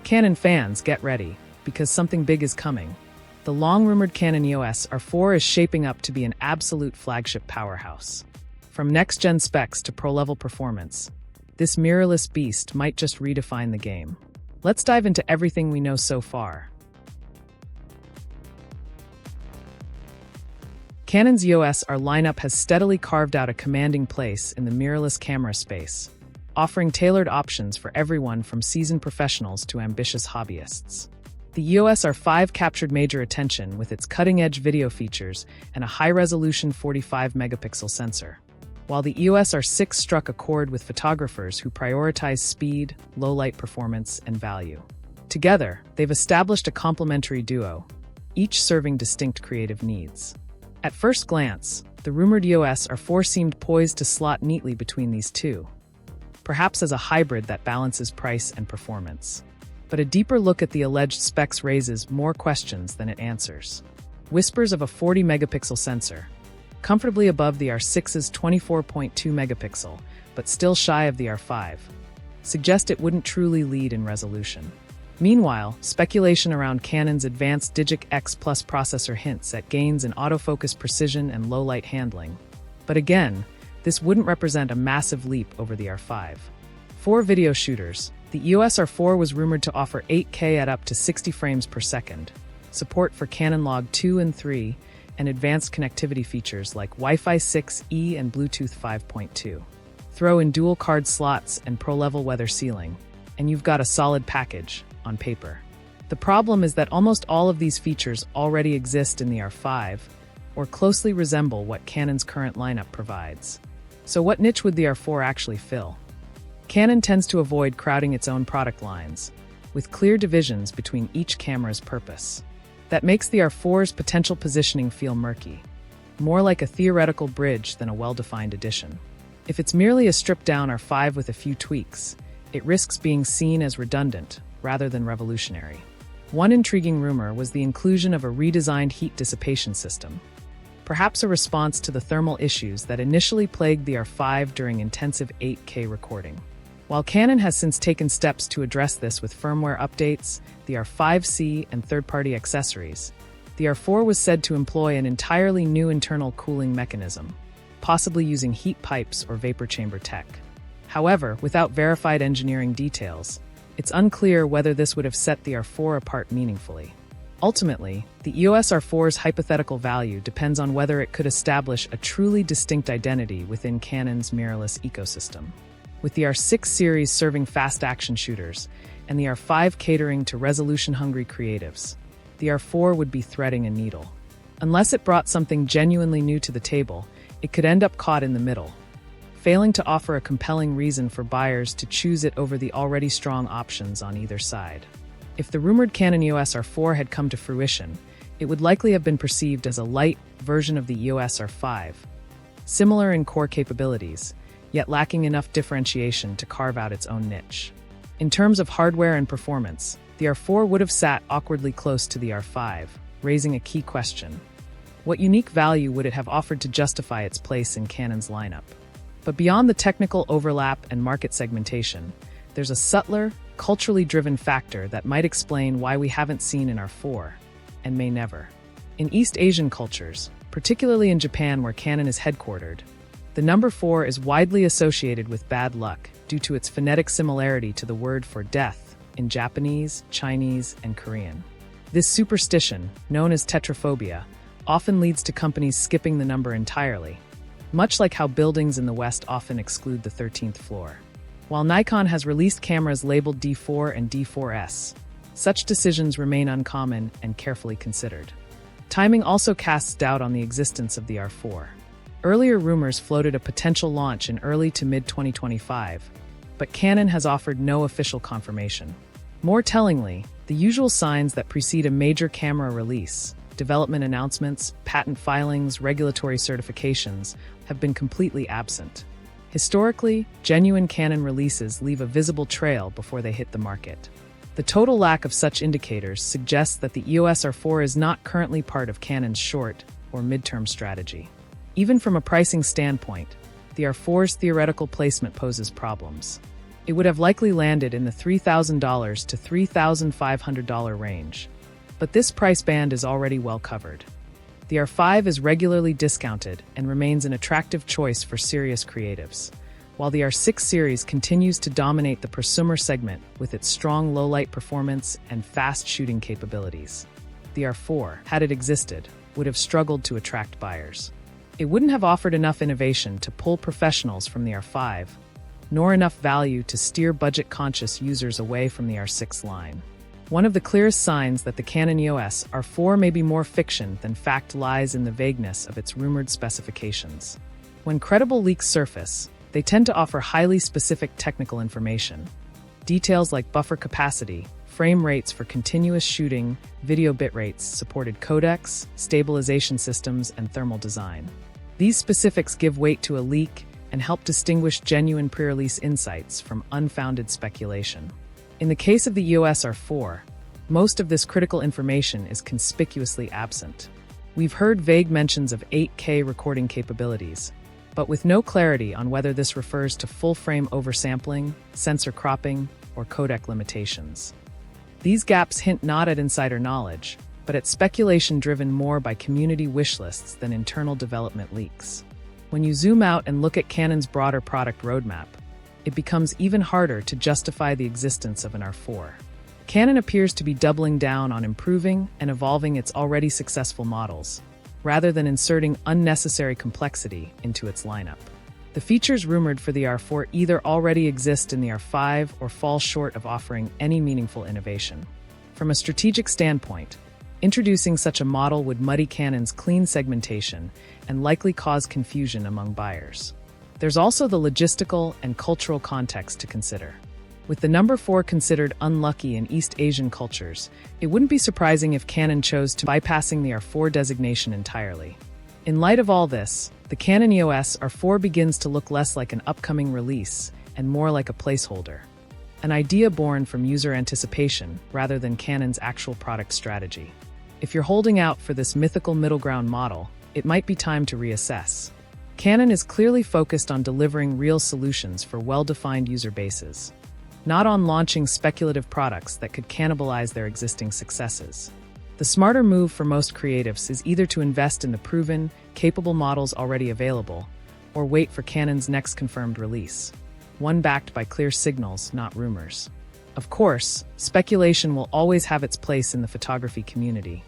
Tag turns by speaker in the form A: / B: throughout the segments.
A: Canon fans, get ready, because something big is coming. The long-rumored Canon EOS R4 is shaping up to be an absolute flagship powerhouse. From next-gen specs to pro-level performance, this mirrorless beast might just redefine the game. Let's dive into everything we know so far. Canon's EOS R lineup has steadily carved out a commanding place in the mirrorless camera space, offering tailored options for everyone from seasoned professionals to ambitious hobbyists. The EOS R5 captured major attention with its cutting-edge video features and a high-resolution 45-megapixel sensor, while the EOS R6 struck a chord with photographers who prioritize speed, low-light performance, and value. Together, they've established a complementary duo, each serving distinct creative needs. At first glance, the rumored EOS R4 seemed poised to slot neatly between these two, perhaps as a hybrid that balances price and performance. But a deeper look at the alleged specs raises more questions than it answers. Whispers of a 40-megapixel sensor, comfortably above the R6's 24.2-megapixel, but still shy of the R5, suggest it wouldn't truly lead in resolution. Meanwhile, speculation around Canon's advanced Digic X Plus processor hints at gains in autofocus precision and low-light handling. But again, this wouldn't represent a massive leap over the R5. For video shooters, the EOS R4 was rumored to offer 8K at up to 60 frames per second, support for Canon Log 2 and 3, and advanced connectivity features like Wi-Fi 6E and Bluetooth 5.2. Throw in dual card slots and pro-level weather sealing, and you've got a solid package on paper. The problem is that almost all of these features already exist in the R5, or closely resemble what Canon's current lineup provides. So what niche would the R4 actually fill? Canon tends to avoid crowding its own product lines, with clear divisions between each camera's purpose. That makes the R4's potential positioning feel murky, more like a theoretical bridge than a well-defined addition. If it's merely a stripped-down R5 with a few tweaks, it risks being seen as redundant rather than revolutionary. One intriguing rumor was the inclusion of a redesigned heat dissipation system, perhaps a response to the thermal issues that initially plagued the R5 during intensive 8K recording. While Canon has since taken steps to address this with firmware updates, the R5C, and third-party accessories, the R4 was said to employ an entirely new internal cooling mechanism, possibly using heat pipes or vapor chamber tech. However, without verified engineering details, it's unclear whether this would have set the R4 apart meaningfully. Ultimately, the EOS R4's hypothetical value depends on whether it could establish a truly distinct identity within Canon's mirrorless ecosystem. With the R6 series serving fast action shooters, and the R5 catering to resolution-hungry creatives, the R4 would be threading a needle. Unless it brought something genuinely new to the table, it could end up caught in the middle, failing to offer a compelling reason for buyers to choose it over the already strong options on either side. If the rumored Canon EOS R4 had come to fruition, it would likely have been perceived as a light version of the EOS R5, similar in core capabilities, yet lacking enough differentiation to carve out its own niche. In terms of hardware and performance, the R4 would have sat awkwardly close to the R5, raising a key question. What unique value would it have offered to justify its place in Canon's lineup? But beyond the technical overlap and market segmentation, there's a subtler, culturally driven factor that might explain why we haven't seen an R4, and may never. In East Asian cultures, particularly in Japan where Canon is headquartered, the number 4 is widely associated with bad luck due to its phonetic similarity to the word for death in Japanese, Chinese, and Korean. This superstition, known as tetraphobia, often leads to companies skipping the number entirely, much like how buildings in the West often exclude the 13th floor. While Nikon has released cameras labeled D4 and D4S, such decisions remain uncommon and carefully considered. Timing also casts doubt on the existence of the R4. Earlier rumors floated a potential launch in early to mid-2025, but Canon has offered no official confirmation. More tellingly, the usual signs that precede a major camera release, development announcements, patent filings, regulatory certifications, have been completely absent. Historically, genuine Canon releases leave a visible trail before they hit the market. The total lack of such indicators suggests that the EOS R4 is not currently part of Canon's short or midterm strategy. Even from a pricing standpoint, the R4's theoretical placement poses problems. it would have likely landed in the $3,000 to $3,500 range. But this price band is already well covered. The R5 is regularly discounted and remains an attractive choice for serious creatives, while the R6 series continues to dominate the prosumer segment with its strong low-light performance and fast shooting capabilities. The R4, had it existed, would have struggled to attract buyers. It wouldn't have offered enough innovation to pull professionals from the R5, nor enough value to steer budget-conscious users away from the R6 line. One of the clearest signs that the Canon EOS R4 may be more fiction than fact lies in the vagueness of its rumored specifications. When credible leaks surface, they tend to offer highly specific technical information. Details like buffer capacity, frame rates for continuous shooting, video bitrates, supported codecs, stabilization systems, and thermal design. These specifics give weight to a leak and help distinguish genuine pre-release insights from unfounded speculation. In the case of the EOS R4, most of this critical information is conspicuously absent. We've heard vague mentions of 8K recording capabilities, but with no clarity on whether this refers to full-frame oversampling, sensor cropping, or codec limitations. These gaps hint not at insider knowledge, but at speculation driven more by community wish lists than internal development leaks. When you zoom out and look at Canon's broader product roadmap, it becomes even harder to justify the existence of an R4. Canon appears to be doubling down on improving and evolving its already successful models, rather than inserting unnecessary complexity into its lineup. The features rumored for the R4 either already exist in the R5 or fall short of offering any meaningful innovation. From a strategic standpoint, introducing such a model would muddy Canon's clean segmentation and likely cause confusion among buyers. There's also the logistical and cultural context to consider. With the number 4 considered unlucky in East Asian cultures, it wouldn't be surprising if Canon chose to bypassing the R4 designation entirely. In light of all this, the Canon EOS R4 begins to look less like an upcoming release and more like a placeholder, an idea born from user anticipation rather than Canon's actual product strategy. If you're holding out for this mythical middle ground model, it might be time to reassess. Canon is clearly focused on delivering real solutions for well-defined user bases, not on launching speculative products that could cannibalize their existing successes. The smarter move for most creatives is either to invest in the proven, capable models already available, or wait for Canon's next confirmed release, one backed by clear signals, not rumors. Of course, speculation will always have its place in the photography community.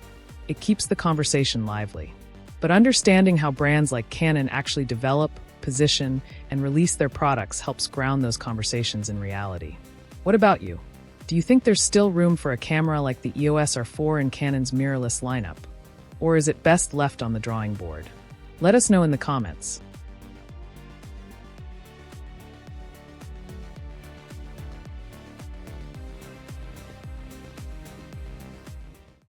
A: It keeps the conversation lively. But understanding how brands like Canon actually develop, position, and release their products helps ground those conversations in reality. What about you? Do you think there's still room for a camera like the EOS R4 in Canon's mirrorless lineup? Or is it best left on the drawing board? Let us know in the comments.